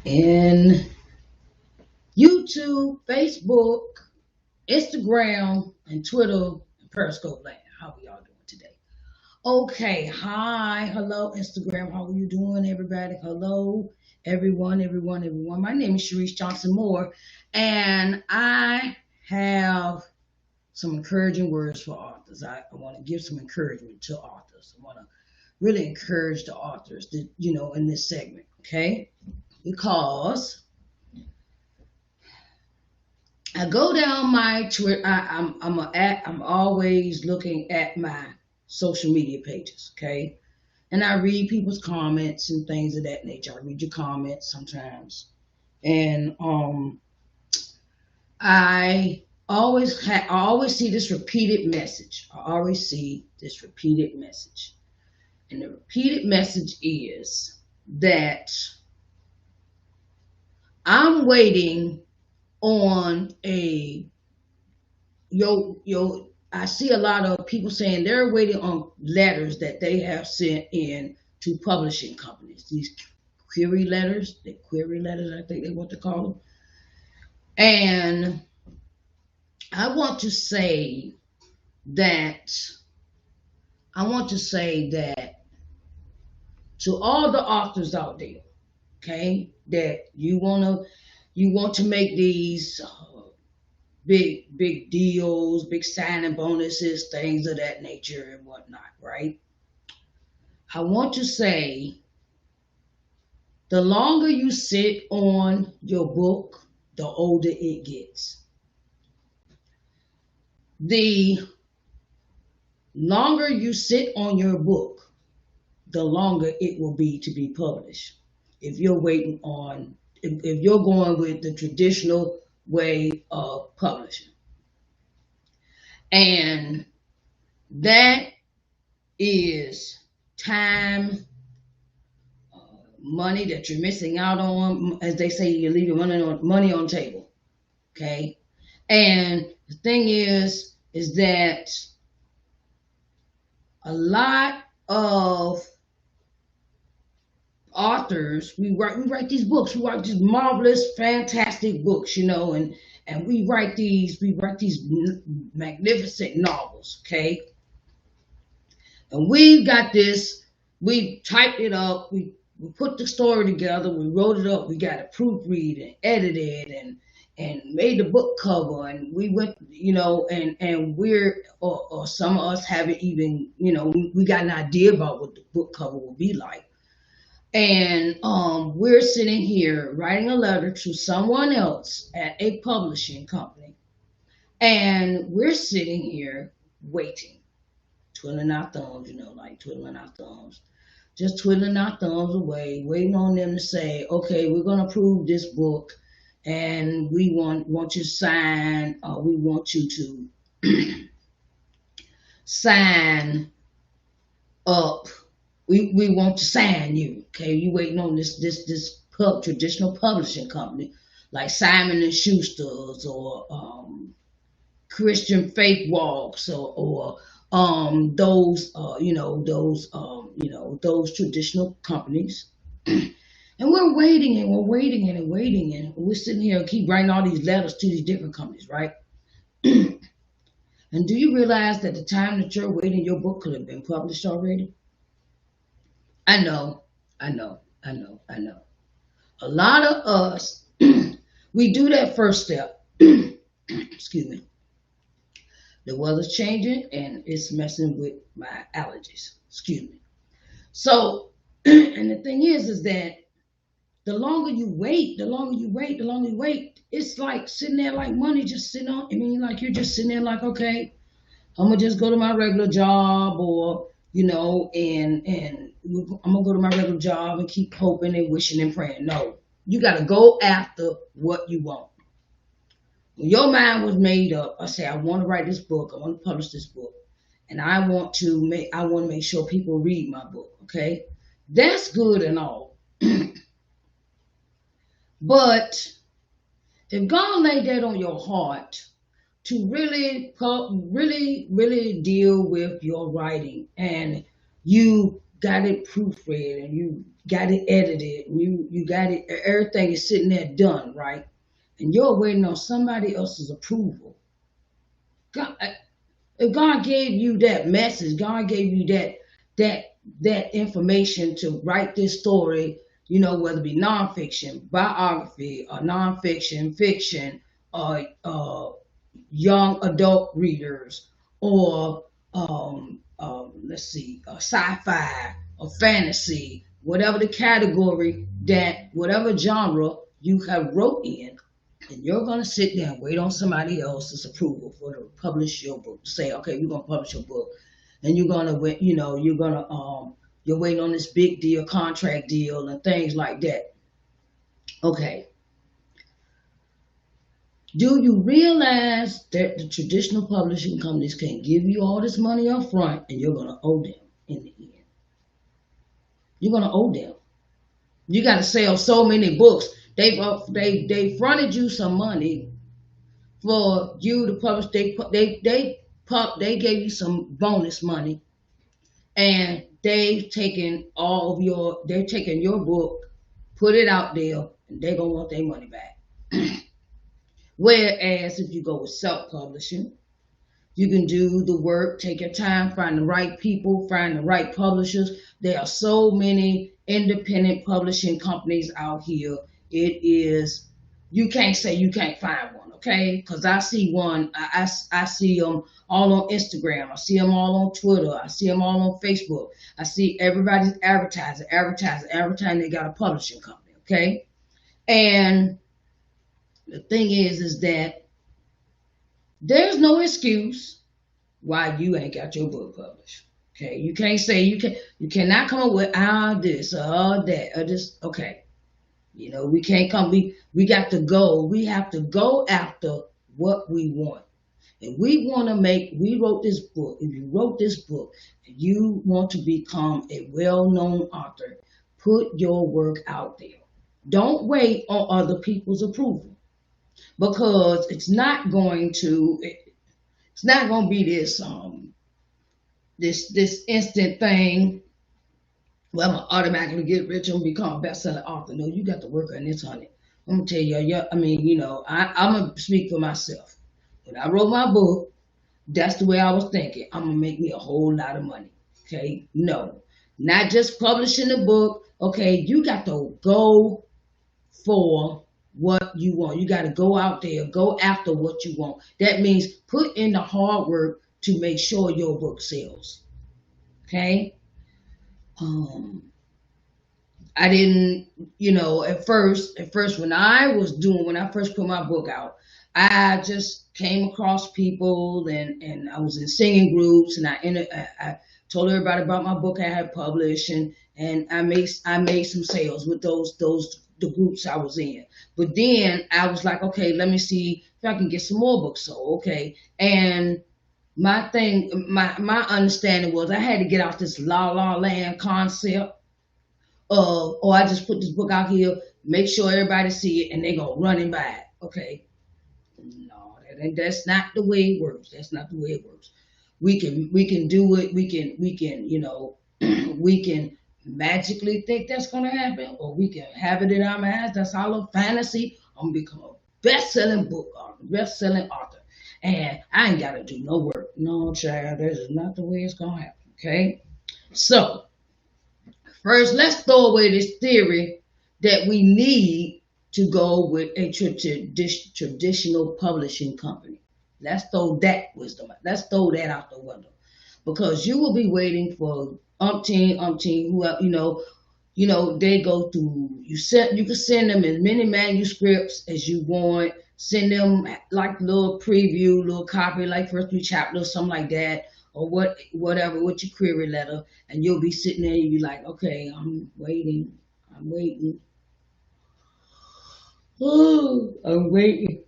in YouTube, Facebook, Instagram, and Twitter, and Periscope land. How are y'all doing today? Okay, hi, hello, Instagram. How are you doing, everybody? Hello, everyone. My name is Sharise Johnson Moore, and I have some encouraging words for authors. I want to give some encouragement to authors. I want to really encourage the authors that, in this segment, okay? Because I go down my Twitter. I'm always looking at my social media pages, okay? And I read people's comments and things of that nature. I read your comments sometimes, and I always see this repeated message. And the repeated message is that I'm waiting on I see a lot of people saying they're waiting on letters that they have sent in to publishing companies. These query letters, I think they want to call them. And I want to say that to all the authors out there, okay, that you want to make these big deals, big signing bonuses, things of that nature and whatnot, right? I want to say the longer you sit on your book, the older it gets. The longer you sit on your book, the longer it will be to be published. If you're going with the traditional way of publishing. And that is time, money that you're missing out on. As they say, you're leaving money on the table. Okay? And the thing is that a lot of authors, we write these books, we write these marvelous, fantastic books, and we write these magnificent novels, okay? And we got this, we typed it up, we put the story together, we wrote it up, we got it proofread and edited and made the book cover, and we went, and we're, or some of us haven't even, we got an idea about what the book cover will be like. And we're sitting here writing a letter to someone else at a publishing company. And we're sitting here waiting, twiddling our thumbs, twiddling our thumbs. Just twiddling our thumbs away, waiting on them to say, okay, we're going to approve this book. And we want you to sign, we want you to sign up. We want to sign you, okay? You waiting on this traditional publishing company like Simon and Schuster's or Christian Faith Walks or those traditional companies. And we're waiting and we're sitting here and keep writing all these letters to these different companies, right? And do you realize that the time that you're waiting, your book could have been published already? I know. A lot of us, we do that first step. Excuse me. The weather's changing and it's messing with my allergies. Excuse me. So, and the thing is that the longer you wait, it's like sitting there like money just sitting on. Like you're just sitting there like, okay, I'm gonna just go to my regular job, or and I'm gonna go to my regular job and keep hoping and wishing and praying. No, you gotta go after what you want. When your mind was made up, I say, I want to write this book, I want to publish this book, and I want to make sure people read my book. Okay, that's good and all, but if God laid that on your heart to really deal with your writing, and you got it proofread and you got it edited and you got it, everything is sitting there done, right? And you're waiting on somebody else's approval. God, if God gave you that message, God gave you that information to write this story, whether it be nonfiction, biography, or nonfiction, fiction, or young adult readers, or let's see, sci-fi or fantasy, whatever the category that, whatever genre you have wrote in, and you're going to sit there and wait on somebody else's approval for to publish your book. To say, okay, we're going to publish your book, and you're going to wait. You're waiting on this big deal, contract deal, and things like that. Okay. Do you realize that the traditional publishing companies can give you all this money up front, and you're going to owe them in the end? You're going to owe them. You got to sell so many books. They fronted you some money for you to publish. They gave you some bonus money, and they're taking your book, put it out there, and they're gonna want their money back. Whereas if you go with self-publishing, you can do the work, take your time, find the right people, find the right publishers. There are so many independent publishing companies out here. It is, you can't say you can't find one, okay? Because I see one, I see them all on Instagram. I see them all on Twitter. I see them all on Facebook. I see everybody's advertising. They got a publishing company, okay? And the thing is that there's no excuse why you ain't got your book published. Okay, you can't say you cannot come up with this or that or this. Okay, we can't come. We got to go. We have to go after what we want. And we wrote this book. If you wrote this book and you want to become a well-known author, put your work out there. Don't wait on other people's approval, because it's not going to be this instant thing where I'm gonna automatically get rich and become a best-selling author. No, you got to work on this, honey. I'm gonna tell you, I'm gonna speak for myself. When I wrote my book, that's the way I was thinking. I'm gonna make me a whole lot of money. Okay, no, not just publishing the book. Okay, you got to go for what you want. You got to go out there, go after what you want. That means put in the hard work to make sure your book sells. Okay? I didn't, at first when I first put my book out, I just came across people and I was in singing groups, and I told everybody about my book I had published, and I made some sales with the groups I was in. But then I was like, okay, let me see if I can get some more books sold. Okay. And my understanding was I had to get out this la la land concept of, oh, I just put this book out here, make sure everybody see it, and they're going to run and buy it. Okay. No, that's not the way it works. That's not the way it works. We can do it. We can, we can magically think that's going to happen, or we can have it in our minds. That's all a fantasy. I'm going to become a best-selling book author, best-selling author, and I ain't got to do no work. No, child, that is not the way it's going to happen, okay? So, first, let's throw away this theory that we need to go with a traditional publishing company. Let's throw that wisdom out. Let's throw that out the window, because you will be waiting for umpteen, who they go through. You can send them as many manuscripts as you want. Send them like little preview, little copy, like first 3 chapters, something like that, or whatever with your query letter, and you'll be sitting there and you'll be like, okay, I'm waiting. Oh, I'm waiting.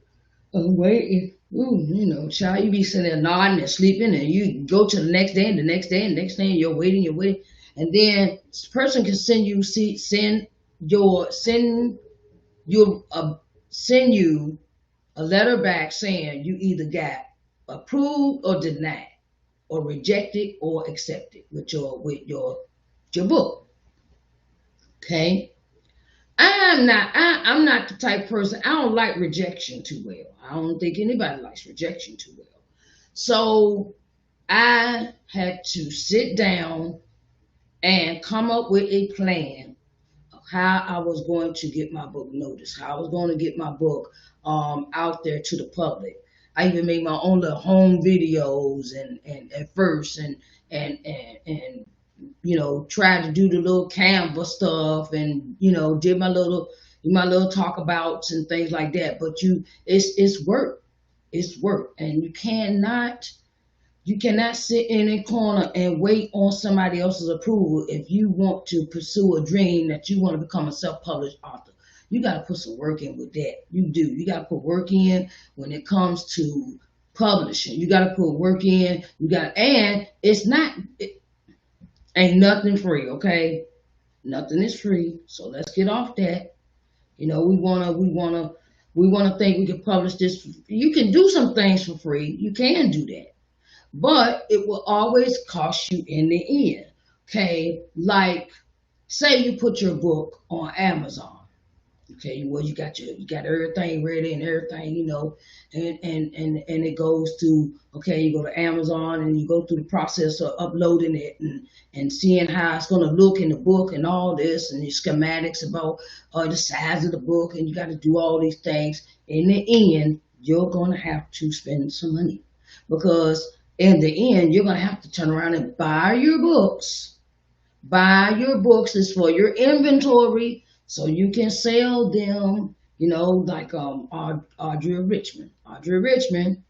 Ooh, child, you be sitting there nodding and sleeping, and you go to the next day, and the next day, and the next day, and you're waiting, and then this person can send you a letter back saying you either got approved or denied, or rejected or accepted with your your book. Okay. I'm not the type of person. I don't like rejection too well. I don't think anybody likes rejection too well. So I had to sit down and come up with a plan of how I was going to get my book noticed, how I was going to get my book out there to the public. I even made my own little home videos and at first and tried to do the little Canva stuff and did my little talkabouts and things like that. But it's work. It's work. And you cannot sit in a corner and wait on somebody else's approval if you want to pursue a dream that you want to become a self-published author. You got to put some work in with that. You do. You got to put work in when it comes to publishing. You got to put work in. And ain't nothing free, okay? Nothing is free. So let's get off that. We wanna think we can publish this. You can do some things for free. You can do that. But it will always cost you in the end. Okay, like say you put your book on Amazon. Okay, well you got everything ready and everything, and it goes to you go to Amazon and you go through the process of uploading it and seeing how it's gonna look in the book and all this and the schematics about the size of the book, and you got to do all these things. In the end, you're gonna have to spend some money because in the end, you're going to have to turn around and buy your books. Buy your books is for your inventory so you can sell them, like Audrey Richmond. Audrey Richmond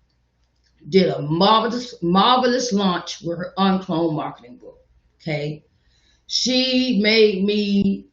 did a marvelous launch with her Uncloned marketing book. Okay. She made me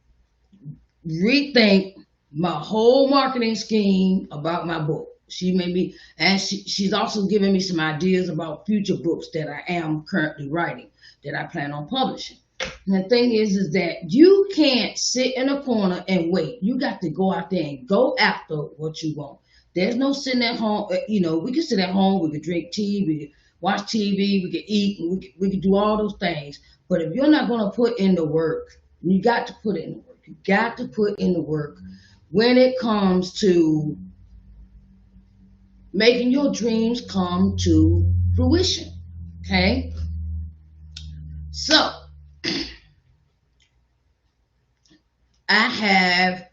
rethink my whole marketing scheme about my book. She made me, and she's also given me some ideas about future books that I am currently writing that I plan on publishing. And the thing is that you can't sit in a corner and wait. You got to go out there and go after what you want. There's no sitting at home. We can sit at home. We can drink tea. We can watch TV. We can eat. And we can do all those things. But if you're not going to put in the work, you got to put in the work. You got to put in the work when it comes to making your dreams come to fruition. Okay? So, I have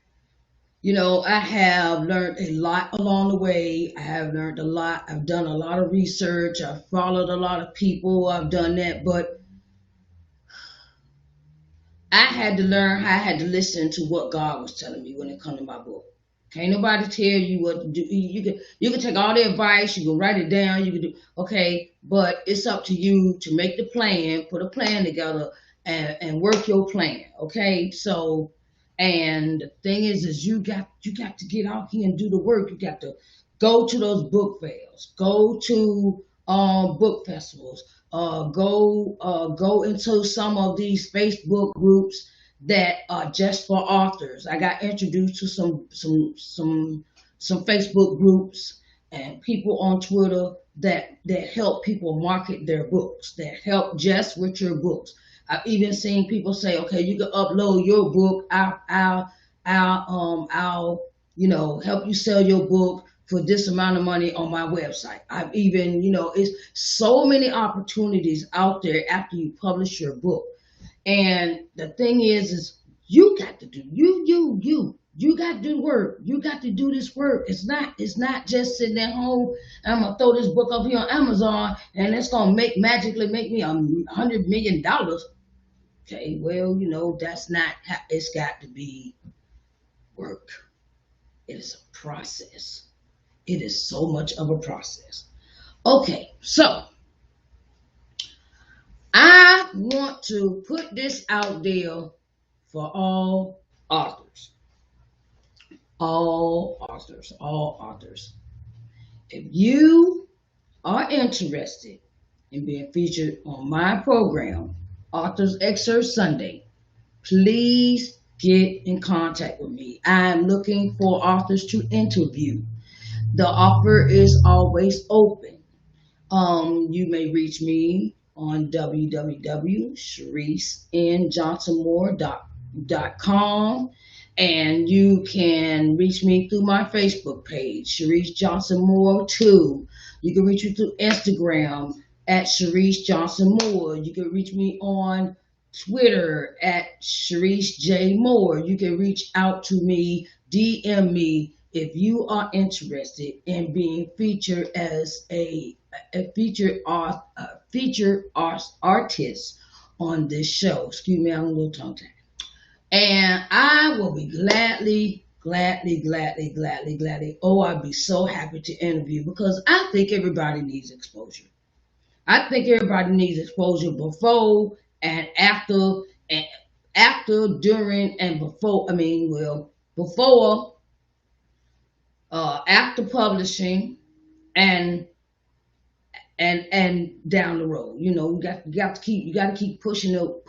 learned a lot along the way. I have learned a lot. I've done a lot of research. I've followed a lot of people. I've done that. But I had to learn how I had to listen to what God was telling me when it comes to my book. Can't nobody tell you what to do. You can take all the advice, you can write it down, you can do but it's up to you to make the plan, put a plan together and work your plan. Okay. So and the thing is you got to get out here and do the work. You got to go to those book fairs, go to book festivals, go into some of these Facebook groups that are just for authors. I got introduced to some Facebook groups and people on Twitter that help people market their books, that help just with your books. I've even seen people say, okay, you can upload your book. I'll help you sell your book for this amount of money on my website. I've even, it's so many opportunities out there after you publish your book. And the thing is you got to do you got to do the work. You got to do this work. It's not just sitting at home. I'm gonna throw this book up here on Amazon and it's gonna magically make me $100 million. Okay, well, that's not how it's got to be. Work. It is a process. It is so much of a process. Okay, so I want to put this out there for all authors. All authors. If you are interested in being featured on my program, Authors Excerpt Sunday, please get in contact with me. I am looking for authors to interview. The offer is always open. You may reach me on www.ShariceNJohnsonMoore.com. And you can reach me through my Facebook page, Sharise Johnson Moore 2. You can reach me through Instagram at Sharise Johnson Moore. You can reach me on Twitter at Sharise J Moore. You can reach out to me, DM me if you are interested in being featured as a featured artist on this show. Excuse me, I'm a little tongue tied. And I will be gladly. Oh, I'd be so happy to interview because I think everybody needs exposure. I think everybody needs exposure before and after, during, and before. I mean, well, before, after publishing, and down the road. You got to keep pushing your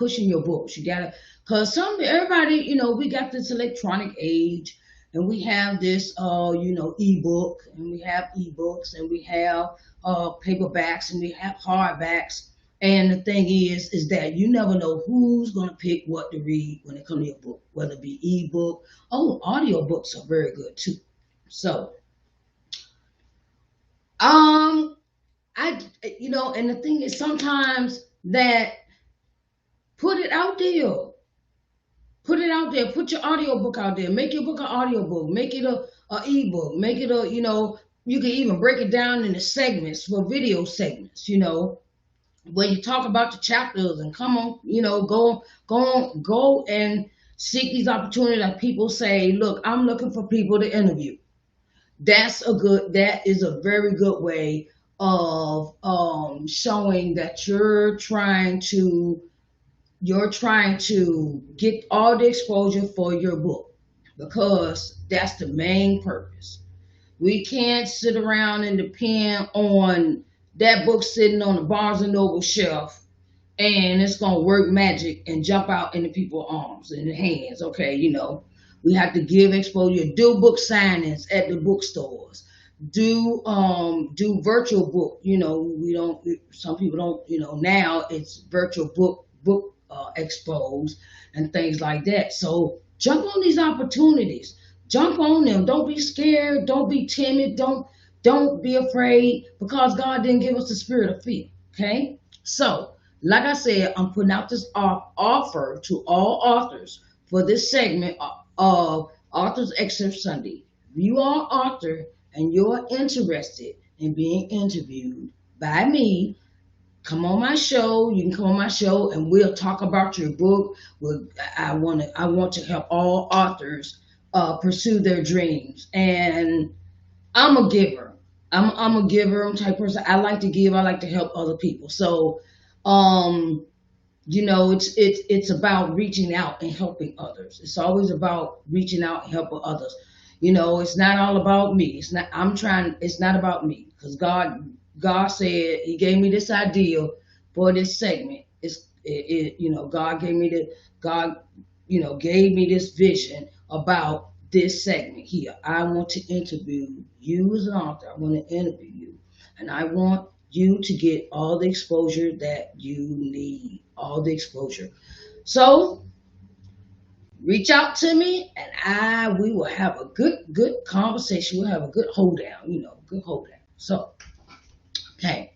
books. You got to, cause everybody, we got this electronic age, and we have this ebook, and we have ebooks, and we have paperbacks, and we have hardbacks. And the thing is that you never know who's gonna pick what to read when it comes to your book, whether it be ebook. Oh, audio books are very good too. So, and the thing is sometimes that put it out there. Put it out there. Put your audio book out there. Make your book an audio book. Make it a ebook. Make it you can even break it down into segments for video segments, where you talk about the chapters and come on, go and seek these opportunities that people say, look, I'm looking for people to interview. That is a very good way of showing that you're trying to get all the exposure for your book, because that's the main purpose. We can't sit around and depend on that book sitting on the Barnes and Noble shelf and it's gonna work magic and jump out into people's arms and hands. Okay, we have to give exposure, do book signings at the bookstores, do virtual book. Some people don't. Now it's virtual book expos and things like that. So jump on these opportunities. Jump on them. Don't be scared. Don't be timid. Don't be afraid, because God didn't give us the spirit of fear. Okay? So, like I said, I'm putting out this offer to all authors for this segment of Authors Excerpt Sunday. If you are an author and you're interested in being interviewed by me, come on my show. You can come on my show and we'll talk about your book. I want to help all authors pursue their dreams. And I'm a giver. I'm a giver. I'm the type of person. I like to give. I like to help other people. So, it's about reaching out and helping others. It's always about reaching out and helping others. It's not all about me. It's not about me, because God said He gave me this idea for this segment. God gave me this vision about this segment here. I want to interview you as an author. I want to interview you, and I want you to get all the exposure that you need, all the exposure. So reach out to me, and we will have a good conversation. We'll have a good hold down, good hold down. So, okay.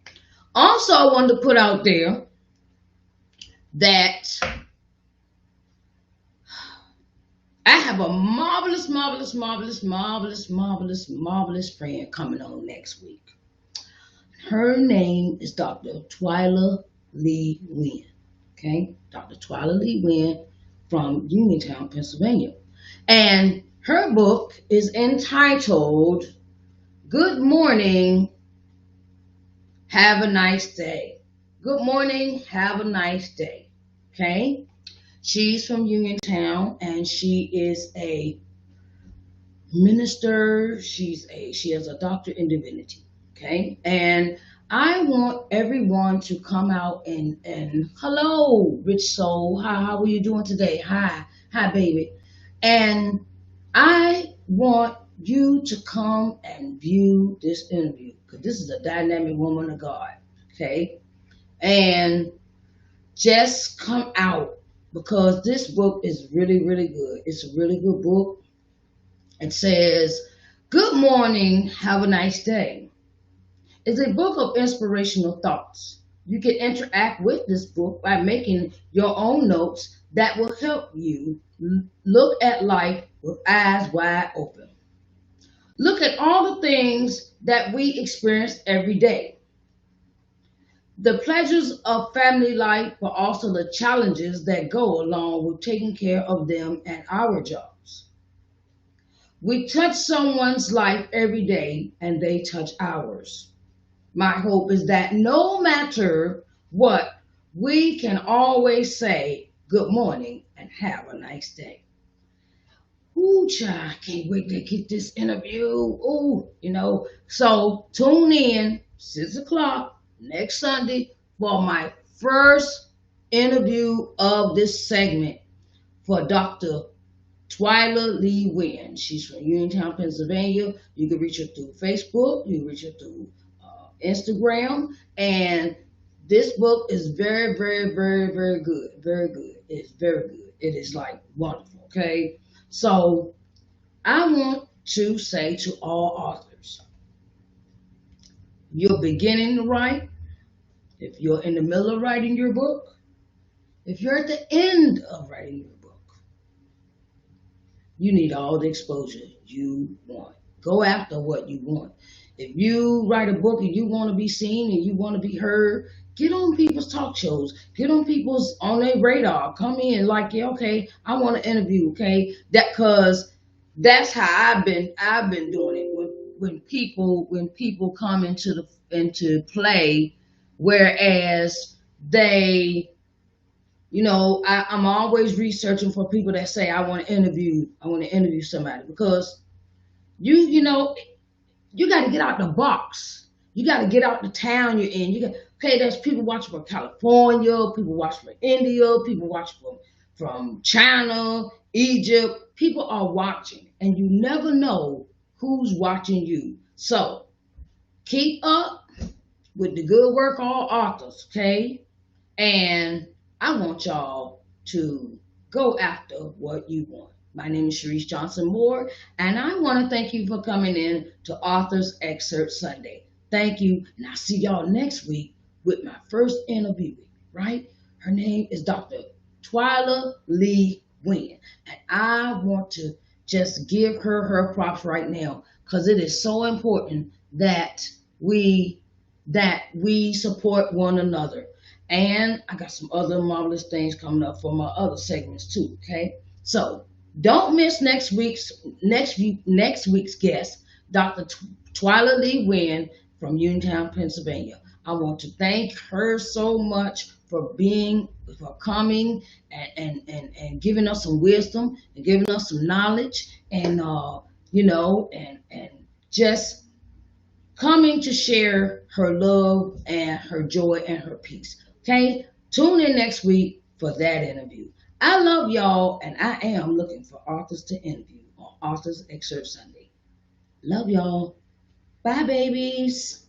Also, I wanted to put out there that I have a marvelous friend coming on next week. Her name is Dr. Twyla Lee Wynn. Okay? Dr. Twyla Lee Wynn from Uniontown, Pennsylvania. And her book is entitled Good Morning, Have a Nice Day. Good morning, have a nice day. Okay? She's from Uniontown, and she is a minister. She has a doctorate in divinity. Okay? And I want everyone to come out and hello, rich soul. How are you doing today? Hi, baby. And I want you to come and view this interview, because this is a dynamic woman of God. Okay? and just come out because this book is really, really good. It's a really good book. It says, "Good morning, have a nice day." It's a book of inspirational thoughts. You can interact with this book by making your own notes that will help you look at life with eyes wide open. Look at all the things that we experience every day. The pleasures of family life, but also the challenges that go along with taking care of them and our jobs. We touch someone's life every day and they touch ours. My hope is that no matter what, we can always say good morning and have a nice day. Ooh, child, I can't wait to get this interview. Ooh. So tune in 6 o'clock next Sunday for my first interview of this segment for Dr. Twyla Lee Wynn. She's from Uniontown, Pennsylvania. You can reach her through Facebook. You can reach her through Instagram. And this book is very, very, very, very good. Very good. It's very good. It is like wonderful. Okay. So I want to say to all authors, you're beginning to write. If you're in the middle of writing your book, if you're at the end of writing your book, you need all the exposure you want. Go after what you want. If you write a book and you want to be seen and you want to be heard, get on people's talk shows. Get on people's on their radar. Come in like, yeah, okay, I want to interview, okay? Cause that's how I've been doing it. When people come into play, whereas they I'm always researching for people that say I want to interview somebody because you know you got to get out the box. You got to get out the town you're in. Okay, there's people watching from California, people watching from India, people watching from China, Egypt. People are watching, and you never know who's watching you. So keep up with the good work, all authors, okay? And I want y'all to go after what you want. My name is Sharise Johnson Moore, and I want to thank you for coming in to Authors Excerpt Sunday. Thank you, and I'll see y'all next week with my first interview, right? Her name is Dr. Twyla Lee Wynn, and I want to just give her props right now because it is so important that we support one another. And I got some other marvelous things coming up for my other segments too. Okay, so don't miss next week's guest, Dr. Twyla Lee Wynn from Uniontown, Pennsylvania. I want to thank her so much for coming and giving us some wisdom and giving us some knowledge and and just coming to share her love and her joy and her peace. Okay, tune in next week for that interview. I love y'all, and I am looking for authors to interview on Authors Excerpt Sunday. Love y'all. Bye, babies.